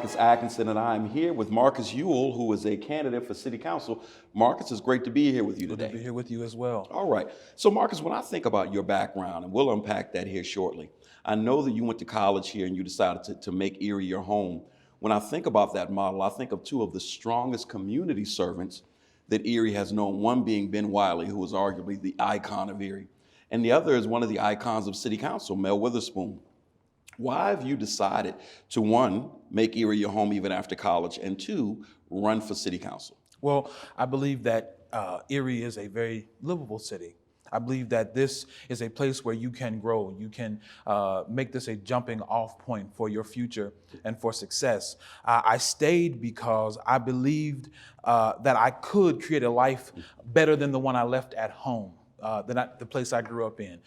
Marcus Atkinson, and I am here with Marcus Yuille, who is a candidate for City Council. Marcus, it's great to be here with you today. Good to be here with you as well. All right. So, Marcus, when I think about your background, and we'll unpack that here shortly, I know that you went to college here and you decided to make Erie your home. When I think about that model, I think of two of the strongest community servants that Erie has known, one being Ben Wiley, who is arguably the icon of Erie, and the other is one of the icons of City Council, Mel Witherspoon. Why have you decided to, one, make Erie your home even after college, and two, run for City Council? Well, I believe that Erie is a very livable city. I believe that this is a place where you can grow. You can make this a jumping off point for your future and for success. I stayed because I believed that I could create a life better than the one I left at home. The place I grew up in.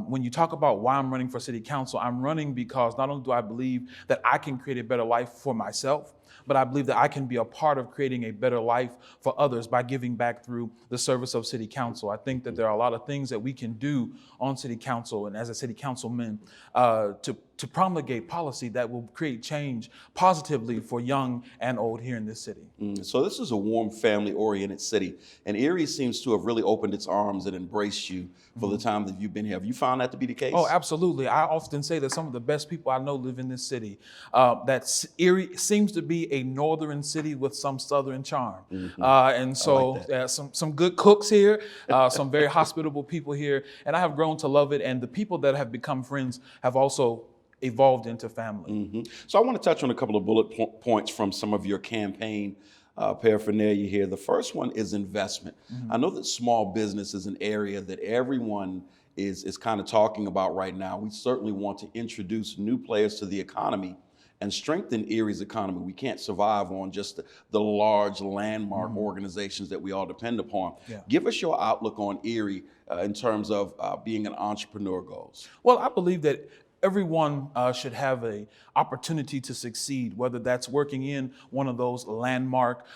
When you talk about why I'm running for City Council, I'm running because not only do I believe that I can create a better life for myself, but I believe that I can be a part of creating a better life for others by giving back through the service of City Council. I think that there are a lot of things that we can do on City Council and as a City Councilman to promulgate policy that will create change positively for young and old here in this city. So this is a warm, family-oriented city, and Erie seems to have really opened its arms and embraced you for the time that you've been here. Have you found that to be the case? Oh, absolutely. I often say that some of the best people I know live in this city. That Erie seems to be a northern city with some southern charm. And so like some good cooks here, some very hospitable people here, and I have grown to love it. And the people that have become friends have also evolved into family. So I want to touch on a couple of bullet points from some of your campaign paraphernalia here. The first one is investment. I know that small business is an area that everyone is kind of talking about right now. We certainly want to introduce new players to the economy and strengthen Erie's economy. We can't survive on just the large landmark organizations that we all depend upon. Give us your outlook on Erie in terms of being an entrepreneur goes. Well, I believe that everyone should have an opportunity to succeed, whether that's working in one of those landmark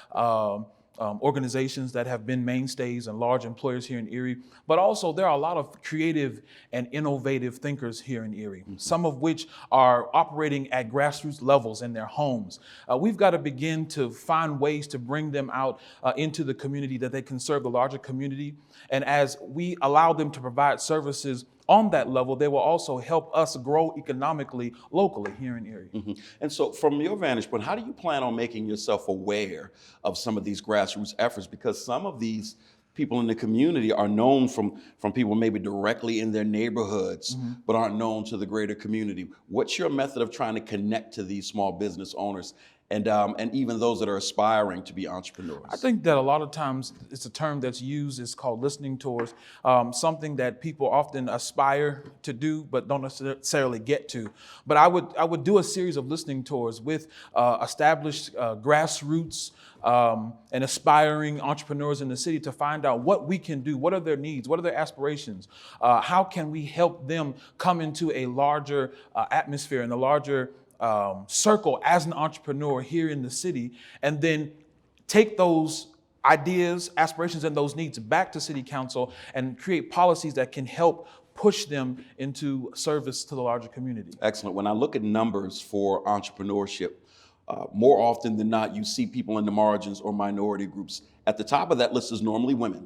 organizations that have been mainstays and large employers here in Erie, but also there are a lot of creative and innovative thinkers here in Erie, some of which are operating at grassroots levels in their homes. We've got to begin to find ways to bring them out into the community that they can serve the larger community. And as we allow them to provide services on that level, they will also help us grow economically locally here in Erie. And so from your vantage point, how do you plan on making yourself aware of some of these grassroots efforts? Because some of these people in the community are known from people maybe directly in their neighborhoods, but aren't known to the greater community. What's your method of trying to connect to these small business owners and even those that are aspiring to be entrepreneurs? I think that a lot of times it's a term that's used, it's called listening tours, something that people often aspire to do but don't necessarily get to. But I would do a series of listening tours with established grassroots and aspiring entrepreneurs in the city to find out what we can do, what are their needs, what are their aspirations, how can we help them come into a larger atmosphere and a larger circle as an entrepreneur here in the city, and then take those ideas, aspirations, and those needs back to City Council and create policies that can help push them into service to the larger community. Excellent. When I look at numbers for entrepreneurship, more often than not, you see people in the margins or minority groups. At the top of that list is normally women.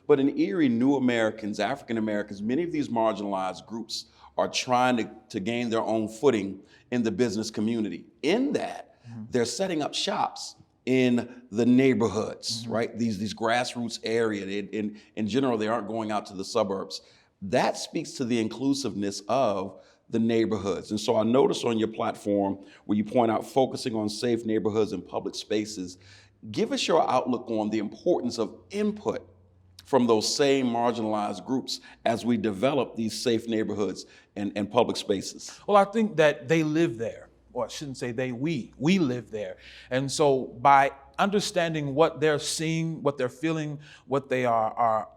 But in Erie, new Americans, African Americans, many of these marginalized groups are trying to gain their own footing in the business community. In that, they're setting up shops in the neighborhoods, right? These grassroots area. In general, they aren't going out to the suburbs. That speaks to the inclusiveness of the neighborhoods. And so I noticed on your platform where you point out focusing on safe neighborhoods and public spaces. Give us your outlook on the importance of input from those same marginalized groups as we develop these safe neighborhoods and public spaces. Well, I think that they live there, or I shouldn't say they, we live there. And so by understanding what they're seeing, what they're feeling, what they are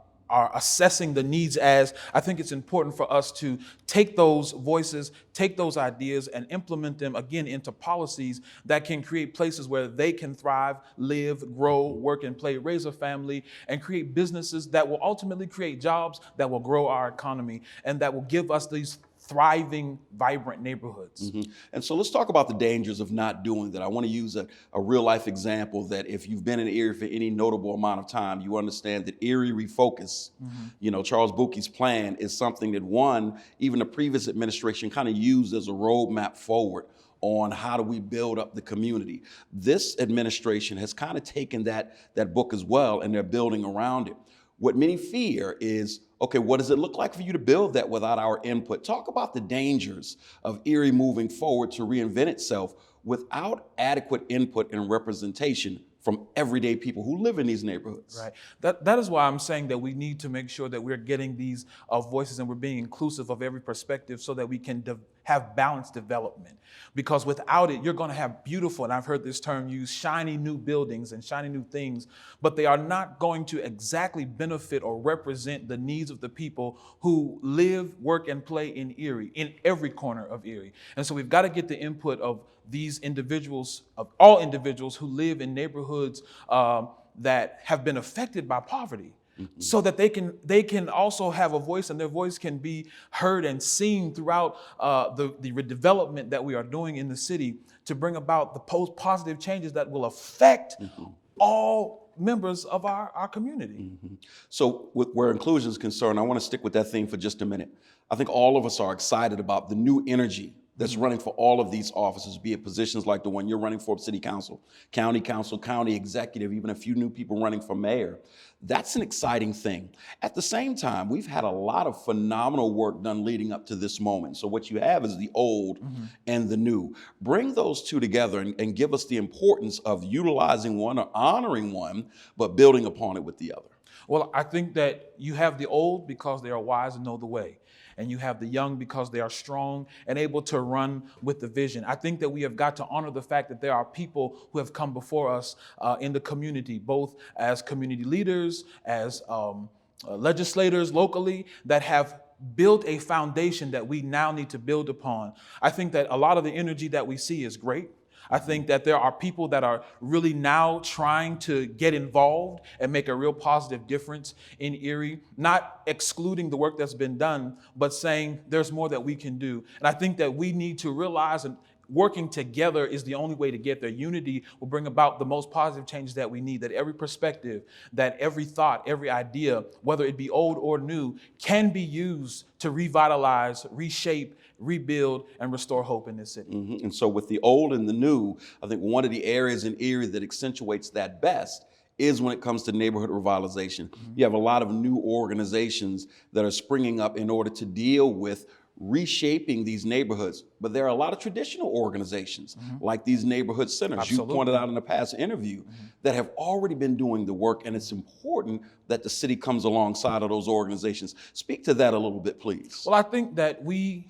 assessing the needs as, I think it's important for us to take those voices, take those ideas, and implement them again into policies that can create places where they can thrive, live, grow, work and play, raise a family, and create businesses that will ultimately create jobs that will grow our economy and that will give us these thriving, vibrant neighborhoods. And so let's talk about the dangers of not doing that. I want to use a real life example that if you've been in Erie for any notable amount of time, you understand that Erie Refocus, Charles Bucky's plan is something that even the previous administration kind of used as a roadmap forward on how do we build up the community. This administration has kind of taken that book as well, and they're building around it. What many fear is, okay, what does it look like for you to build that without our input? Talk about the dangers of Erie moving forward to reinvent itself without adequate input and representation from everyday people who live in these neighborhoods. Right. That is why I'm saying that we need to make sure that we're getting these voices and we're being inclusive of every perspective so that we can have balanced development. Because without it, you're going to have beautiful, and I've heard this term used, shiny new buildings and shiny new things, but they are not going to exactly benefit or represent the needs of the people who live, work, and play in Erie, in every corner of Erie. And so we've got to get the input of these individuals, of all individuals who live in neighborhoods that have been affected by poverty, so that they can also have a voice, and their voice can be heard and seen throughout the redevelopment that we are doing in the city to bring about the positive changes that will affect all members of our community. So where inclusion is concerned, I want to stick with that theme for just a minute. I think all of us are excited about the new energy that's running for all of these offices, be it positions like the one you're running for, city council, county executive, even a few new people running for mayor. That's an exciting thing. At the same time, we've had a lot of phenomenal work done leading up to this moment. So what you have is the old and the new. Bring those two together and give us the importance of utilizing one or honoring one, but building upon it with the other. Well, I think that you have the old because they are wise and know the way. And you have the young because they are strong and able to run with the vision. I think that we have got to honor the fact that there are people who have come before us in the community, both as community leaders, as legislators locally, that have built a foundation that we now need to build upon. I think that a lot of the energy that we see is great. I think that there are people that are really now trying to get involved and make a real positive difference in Erie, not excluding the work that's been done, but saying there's more that we can do. And I think that we need to realize and working together is the only way to get there. Unity will bring about the most positive changes that we need, that every perspective, that every thought, every idea, whether it be old or new, can be used to revitalize, reshape, rebuild, and restore hope in this city. And so with the old and the new, I think one of the areas in Erie that accentuates that best is when it comes to neighborhood revitalization. You have a lot of new organizations that are springing up in order to deal with reshaping these neighborhoods. But there are a lot of traditional organizations like these neighborhood centers, Absolutely. you pointed out in a past interview, that have already been doing the work, and it's important that the city comes alongside of those organizations. Speak to that a little bit, please. Well, I think that we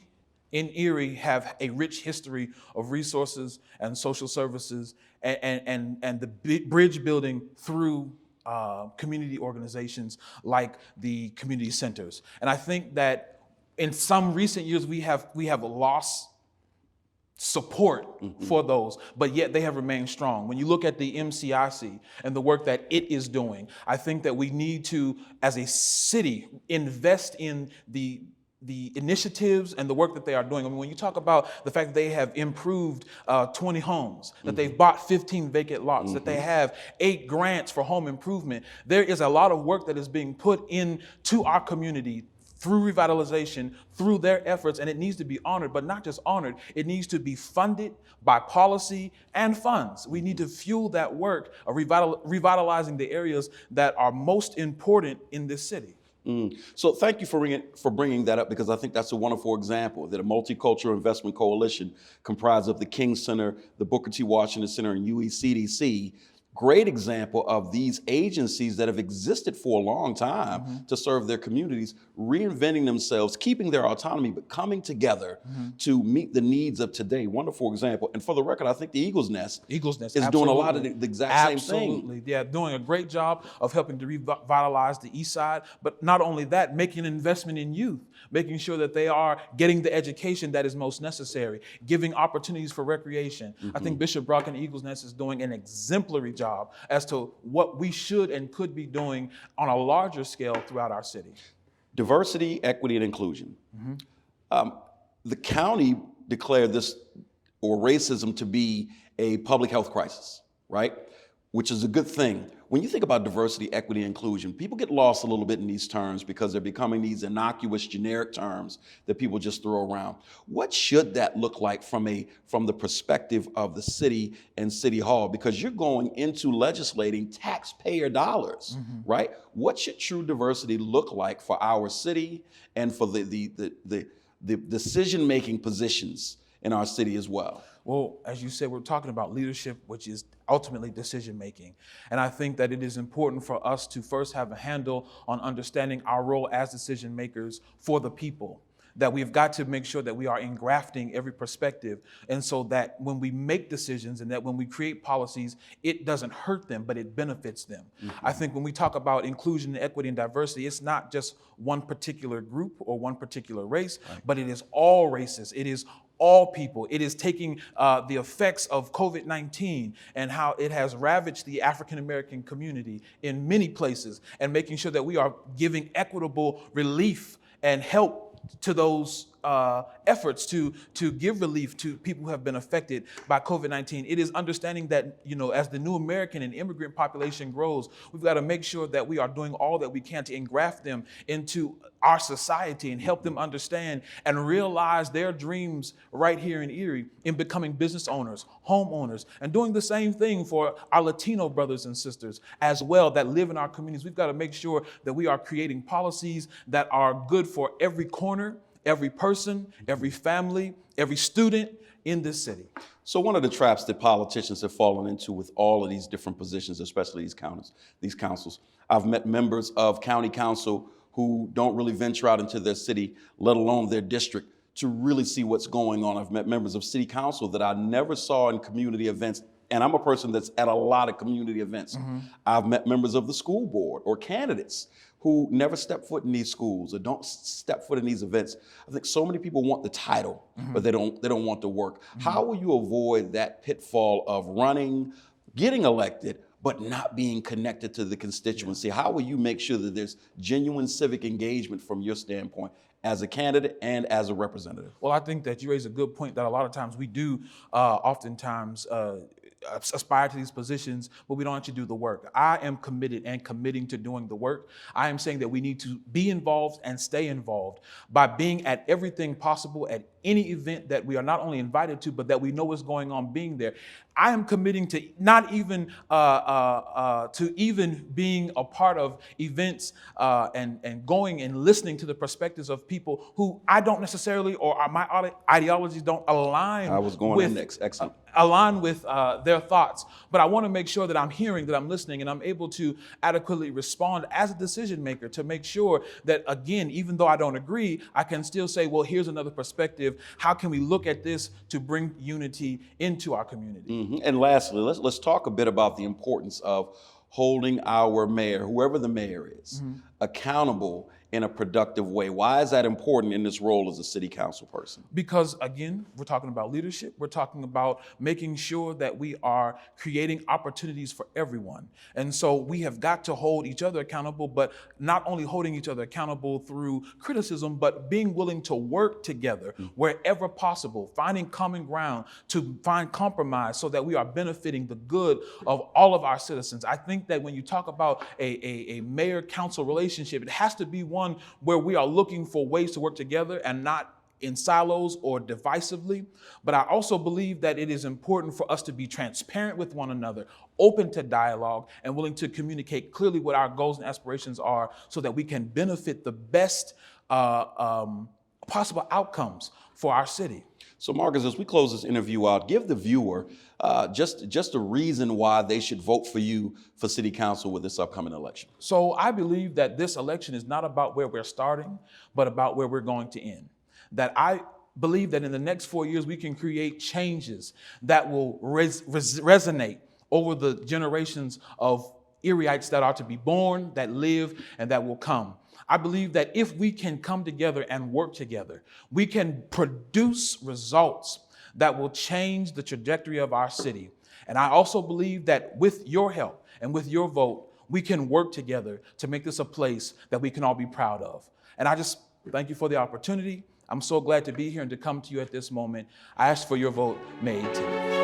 in Erie have a rich history of resources and social services and the bridge building through community organizations like the community centers. And I think that in some recent years, we have lost support for those, but yet they have remained strong. When you look at the MCIC and the work that it is doing, I think that we need to, as a city, invest in the initiatives and the work that they are doing. I mean, when you talk about the fact that they have improved 20 homes, that they've bought 15 vacant lots, that they have 8 grants for home improvement, there is a lot of work that is being put into our community through revitalization, through their efforts, and it needs to be honored, but not just honored, it needs to be funded by policy and funds. We need to fuel that work of revitalizing the areas that are most important in this city. So thank you for bringing that up, because I think that's a wonderful example that a multicultural investment coalition comprised of the King Center, the Booker T. Washington Center, and Yuille CDC, great example of these agencies that have existed for a long time to serve their communities, reinventing themselves, keeping their autonomy, but coming together to meet the needs of today. Wonderful example. And for the record, I think the Eagles Nest is absolutely. doing a lot of the exact same thing. Absolutely. Yeah, doing a great job of helping to revitalize the East Side, but not only that, making an investment in youth, making sure that they are getting the education that is most necessary, giving opportunities for recreation. I think Bishop Brock and the Eagles Nest is doing an exemplary job as to what we should and could be doing on a larger scale throughout our city. Diversity, equity, and inclusion. The county declared this or racism to be a public health crisis, right? Which is a good thing. When you think about diversity, equity, inclusion, people get lost a little bit in these terms because they're becoming these innocuous, generic terms that people just throw around. What should that look like from the perspective of the city and City Hall? Because you're going into legislating taxpayer dollars, right? What should true diversity look like for our city and for the decision-making positions in our city as well? Well, as you said, we're talking about leadership, which is ultimately decision making. And I think that it is important for us to first have a handle on understanding our role as decision makers for the people. That we've got to make sure that we are engrafting every perspective. And so that when we make decisions and that when we create policies, it doesn't hurt them, but it benefits them. I think when we talk about inclusion, equity, and diversity, it's not just one particular group or one particular race, but it is all races. It is all people. It is taking the effects of COVID-19 and how it has ravaged the African American community in many places and making sure that we are giving equitable relief and help to those efforts to give relief to people who have been affected by COVID-19. It is understanding that, as the new American and immigrant population grows, we've got to make sure that we are doing all that we can to engraft them into our society and help them understand and realize their dreams right here in Erie in becoming business owners, homeowners, and doing the same thing for our Latino brothers and sisters as well that live in our communities. We've got to make sure that we are creating policies that are good for every corner, every person, every family, every student in this city. So one of the traps that politicians have fallen into with all of these different positions, especially these councils, I've met members of county council who don't really venture out into their city, let alone their district, to really see what's going on. I've met members of city council that I never saw in community events, and I'm a person that's at a lot of community events. I've met members of the school board or candidates who never step foot in these schools or don't step foot in these events. I think so many people want the title, but they don't want the work. How will you avoid that pitfall of running, getting elected, but not being connected to the constituency? How will you make sure that there's genuine civic engagement from your standpoint as a candidate and as a representative? Well, I think that you raise a good point that a lot of times we do oftentimes aspire to these positions, but we don't actually do the work. I am committed and committing to doing the work. I am saying that we need to be involved and stay involved by being at everything possible at any event that we are not only invited to, but that we know what's going on being there. I am committing to not even being a part of events and going and listening to the perspectives of people who I don't necessarily, or my ideologies don't align. I was going in next. Excellent. Align with their thoughts. But I want to make sure that I'm hearing, that I'm listening, and I'm able to adequately respond as a decision maker to make sure that, again, even though I don't agree, I can still say, well, here's another perspective. How can we look at this to bring unity into our community? And lastly, let's talk a bit about the importance of holding our mayor, whoever the mayor is, accountable in a productive way. Why is that important in this role as a city council person? Because, again, we're talking about leadership. We're talking about making sure that we are creating opportunities for everyone. And so we have got to hold each other accountable, but not only holding each other accountable through criticism, but being willing to work together wherever possible, finding common ground, to find compromise so that we are benefiting the good of all of our citizens. I think that when you talk about a mayor-council relationship, it has to be one where we are looking for ways to work together and not in silos or divisively. But I also believe that it is important for us to be transparent with one another, open to dialogue, and willing to communicate clearly what our goals and aspirations are so that we can benefit the best possible outcomes for our city. So Marcus, as we close this interview out, give the viewer just a reason why they should vote for you for city council with this upcoming election. So I believe that this election is not about where we're starting, but about where we're going to end. That I believe that in the next 4 years, we can create changes that will resonate over the generations of Erieites that are to be born, that live, and that will come. I believe that if we can come together and work together, we can produce results that will change the trajectory of our city. And I also believe that with your help and with your vote, we can work together to make this a place that we can all be proud of. And I just thank you for the opportunity. I'm so glad to be here and to come to you at this moment. I ask for your vote, May 18th.